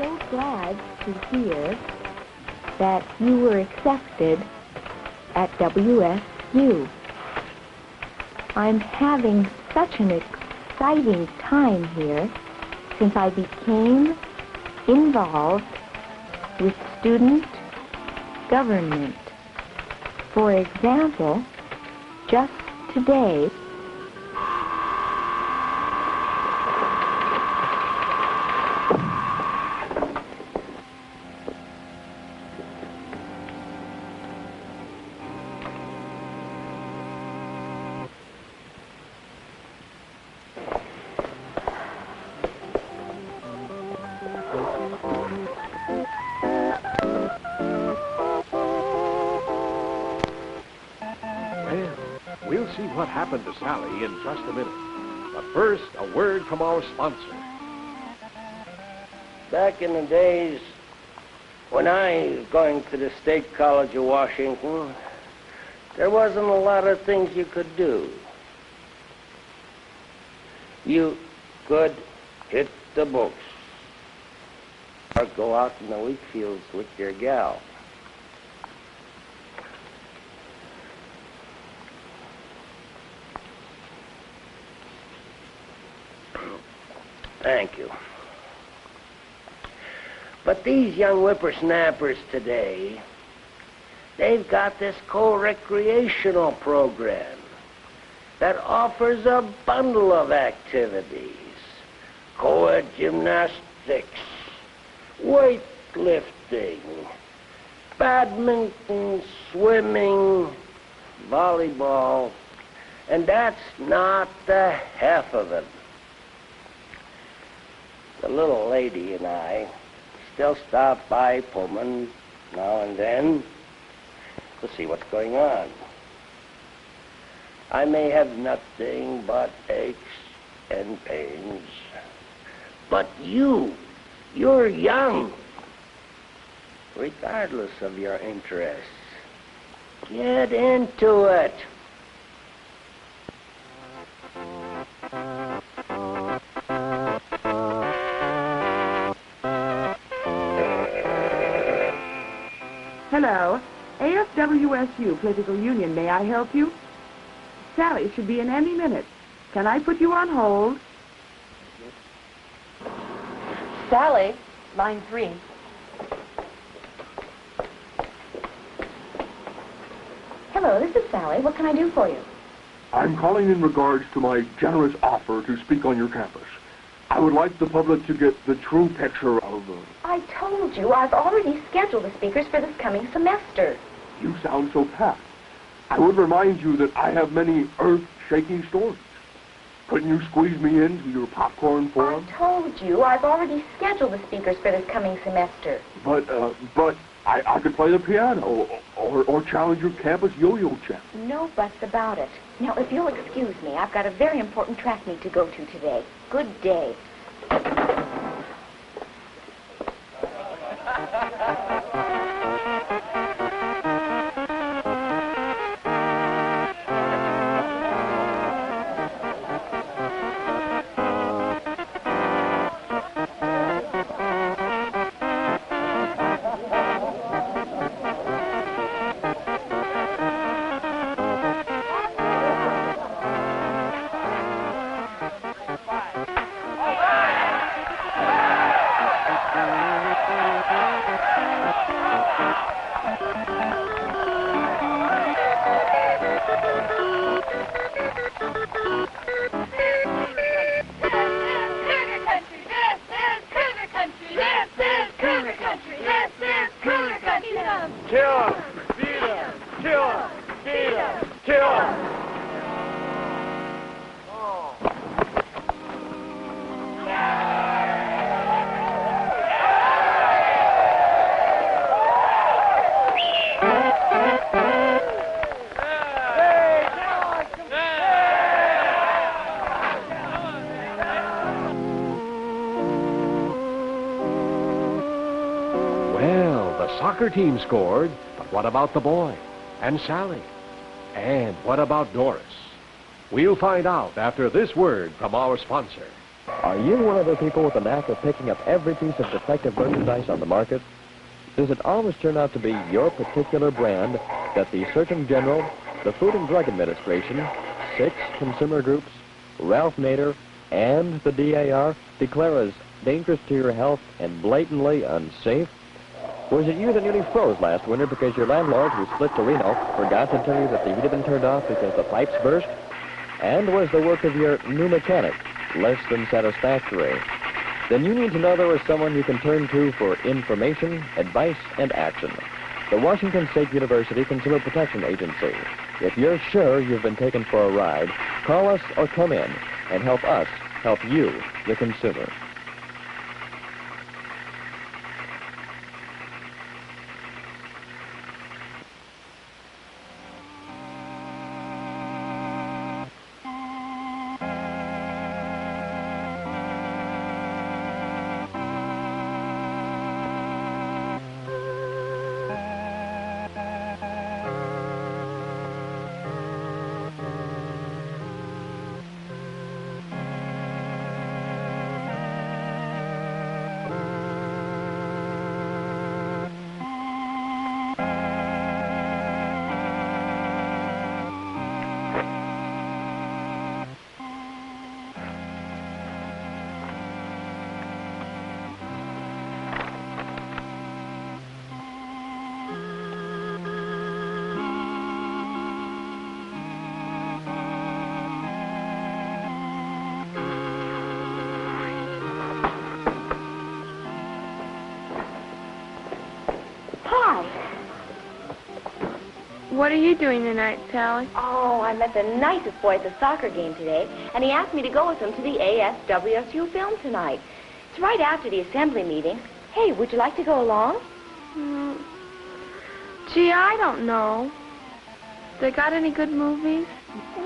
so glad to hear that you were accepted at WSU. I'm having such an exciting time here since I became involved with student government. For example, just today, we'll see what happened to Sally in just a minute. But first, a word from our sponsor. Back in the days when I was going to the State College of Washington, there wasn't a lot of things you could do. You could hit the books or go out in the wheat fields with your gal. Thank you. But these young whippersnappers today, they've got this co-recreational program that offers a bundle of activities. Co-ed gymnastics, weightlifting, badminton, swimming, volleyball, and that's not the half of it. The little lady and I still stop by Pullman now and then to see what's going on. I may have nothing but aches and pains, but you're young, regardless of your interests. Get into it. Hello, AFWSU Political Union. May I help you? Sally should be in any minute. Can I put you on hold? Sally, line 3. hello, this is Sally. What can I do for you? I'm calling in regards to my generous offer to speak on your campus. I would like the public to get the true picture of... I told you I've already scheduled the speakers for this coming semester. You sound so packed. I would remind you that I have many earth-shaking stories. Couldn't you squeeze me into your popcorn forum? I told you I've already scheduled the speakers for this coming semester. But I could play the piano or challenge your campus yo-yo champ. No buts about it. Now, if you'll excuse me, I've got a very important track meet to go to today. Good day. Soccer team scored, but what about the boy and Sally? And what about Doris? We'll find out after this word from our sponsor. Are you one of the people with the knack of picking up every piece of defective merchandise on the market? Does it always turn out to be your particular brand that the Surgeon General, the Food and Drug Administration, 6 consumer groups, Ralph Nader, and the DAR declare as dangerous to your health and blatantly unsafe? Was it you that nearly froze last winter because your landlord, who split to Reno, forgot to tell you that the heat had been turned off because the pipes burst? And was the work of your new mechanic less than satisfactory? Then you need to know there is someone you can turn to for information, advice, and action. The Washington State University Consumer Protection Agency. If you're sure you've been taken for a ride, call us or come in and help us help you, the consumer. What are you doing tonight, Sally? Oh, I met the nicest boy at the soccer game today, and he asked me to go with him to the ASWSU film tonight. It's right after the assembly meeting. Hey, would you like to go along? Gee, I don't know. They got any good movies?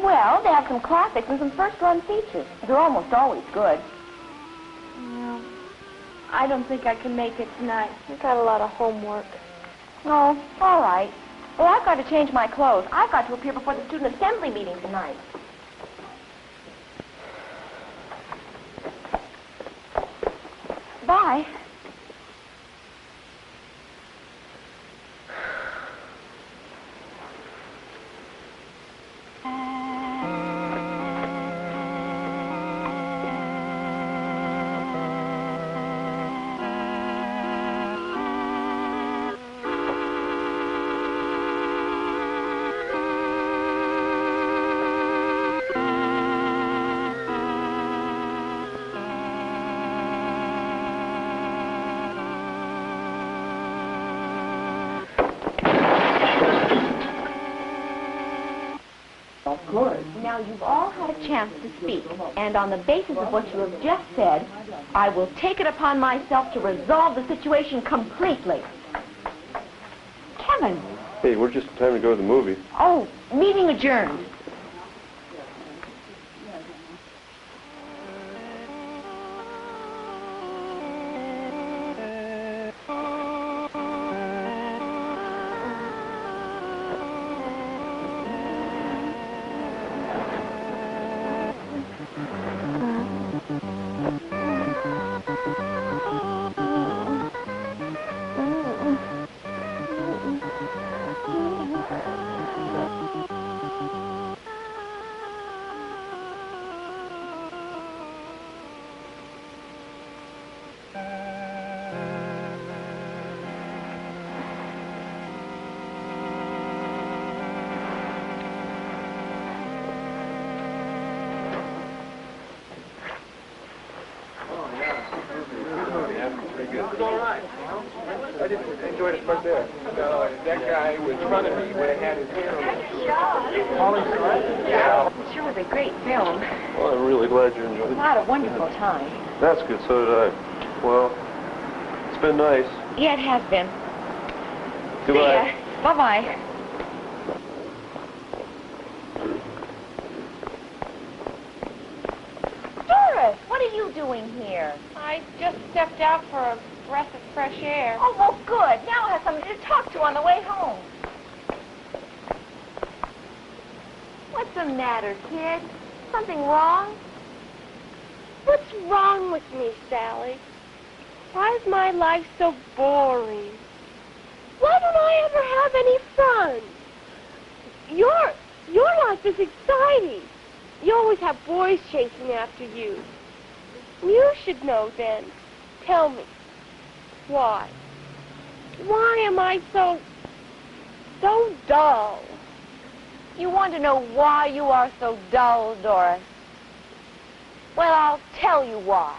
Well, they have some classics and some first-run features. They're almost always good. Well, I don't think I can make it tonight. I've got a lot of homework. Oh, all right. Well, I've got to change my clothes. I've got to appear before the student assembly meeting tonight. Bye. Now, you've all had a chance to speak, and on the basis of what you have just said, I will take it upon myself to resolve the situation completely. Kevin. Hey, we're just in time to go to the movie. Oh, meeting adjourned. I just enjoyed it right there. That guy was running me when I had his hand on Yeah. It sure was a great film. Well, I'm really glad you enjoyed A it. lot of wonderful time. That's good, so did I. Well, it's been nice. Yeah, it has been. Goodbye. See ya. Bye-bye. Doris, what are you doing here? I just stepped out for a breath of fresh air. Oh, well, good. Now I'll have somebody to talk to on the way home. What's the matter, kid? Something wrong? What's wrong with me, Sally? Why is my life so boring? Why don't I ever have any fun? Your life is exciting. You always have boys chasing after you. You should know then. Tell me. Why? Why am I so dull? You want to know why you are so dull, Doris? Well, I'll tell you why.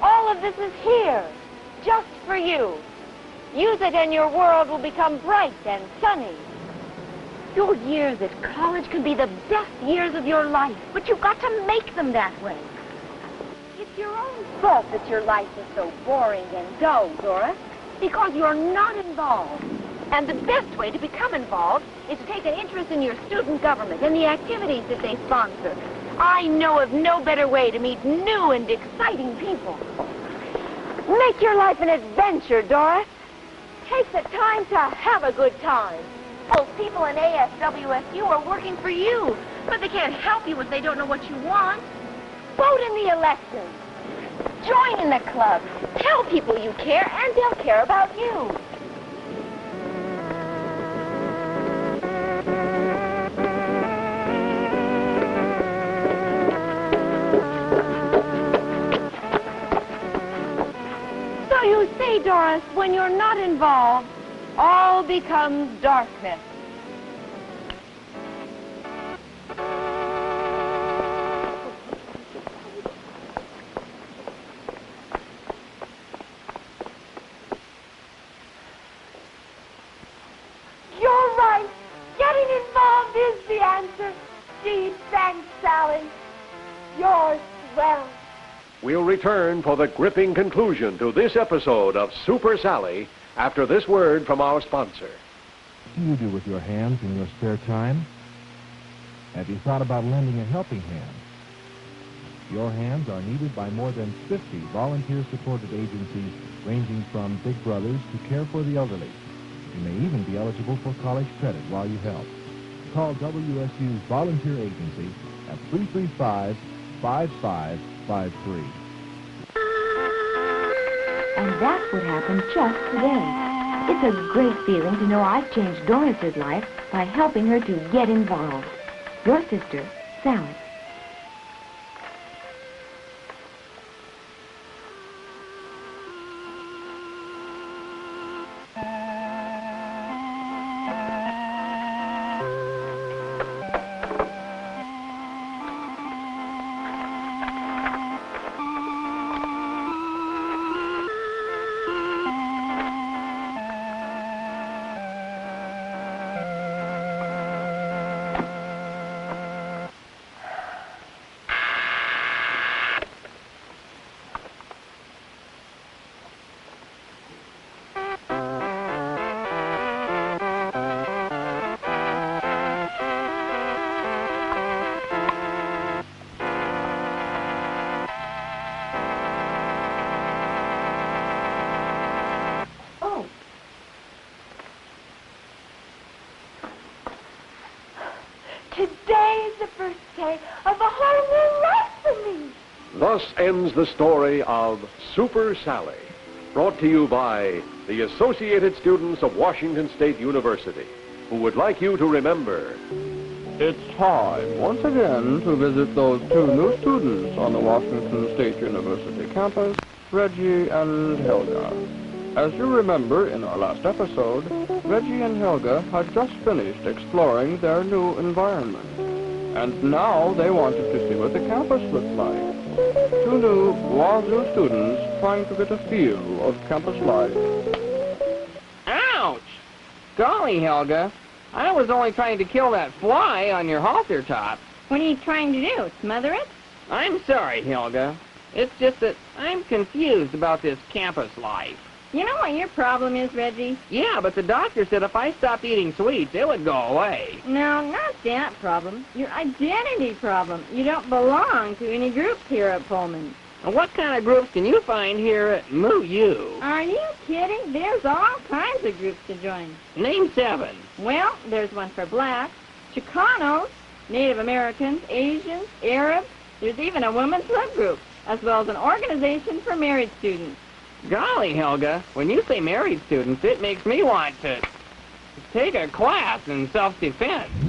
All of this is here, just for you. Use it and your world will become bright and sunny. Your years at college can be the best years of your life, but you've got to make them that way. It's your own fault that your life is so boring and dull, Doris, because you're not involved. And the best way to become involved is to take an interest in your student government and the activities that they sponsor. I know of no better way to meet new and exciting people. Make your life an adventure, Doris. Take the time to have a good time. Those people in ASWSU are working for you, but they can't help you if they don't know what you want. Vote in the elections. Join in the club. Tell people you care, and they'll care about you. So you see, Doris, when you're not involved, all becomes darkness. You're right. Getting involved is the answer. Gee, thanks, Sally. You're swell. We'll return for the gripping conclusion to this episode of Super Sally after this word from our sponsor. What do you do with your hands in your spare time? Have you thought about lending a helping hand? Your hands are needed by more than 50 volunteer-supported agencies ranging from Big Brothers to Care for the Elderly. You may even be eligible for college credit while you help. Call WSU's volunteer agency at 335-5553. And that's what happened just today. It's a great feeling to know I've changed Doris's life by helping her to get involved. Your sister, Sally. Today's the first day of a whole new life for me. Thus ends the story of Super Sally, brought to you by the Associated Students of Washington State University, who would like you to remember. It's time once again to visit those two new students on the Washington State University campus, Reggie and Helga. As you remember in our last episode, Reggie and Helga had just finished exploring their new environment. And now they wanted to see what the campus looked like. Two new Wazoo students trying to get a feel of campus life. Ouch! Golly, Helga. I was only trying to kill that fly on your halter top. What are you trying to do, smother it? I'm sorry, Helga. It's just that I'm confused about this campus life. You know what your problem is, Reggie? Yeah, but the doctor said if I stopped eating sweets, it would go away. No, not that problem. Your identity problem. You don't belong to any groups here at Pullman. And what kind of groups can you find here at MOU? Are you kidding? There's all kinds of groups to join. Name 7. Well, there's one for blacks, Chicanos, Native Americans, Asians, Arabs. There's even a women's subgroup, as well as an organization for married students. Golly, Helga, when you say married students, it makes me want to take a class in self-defense.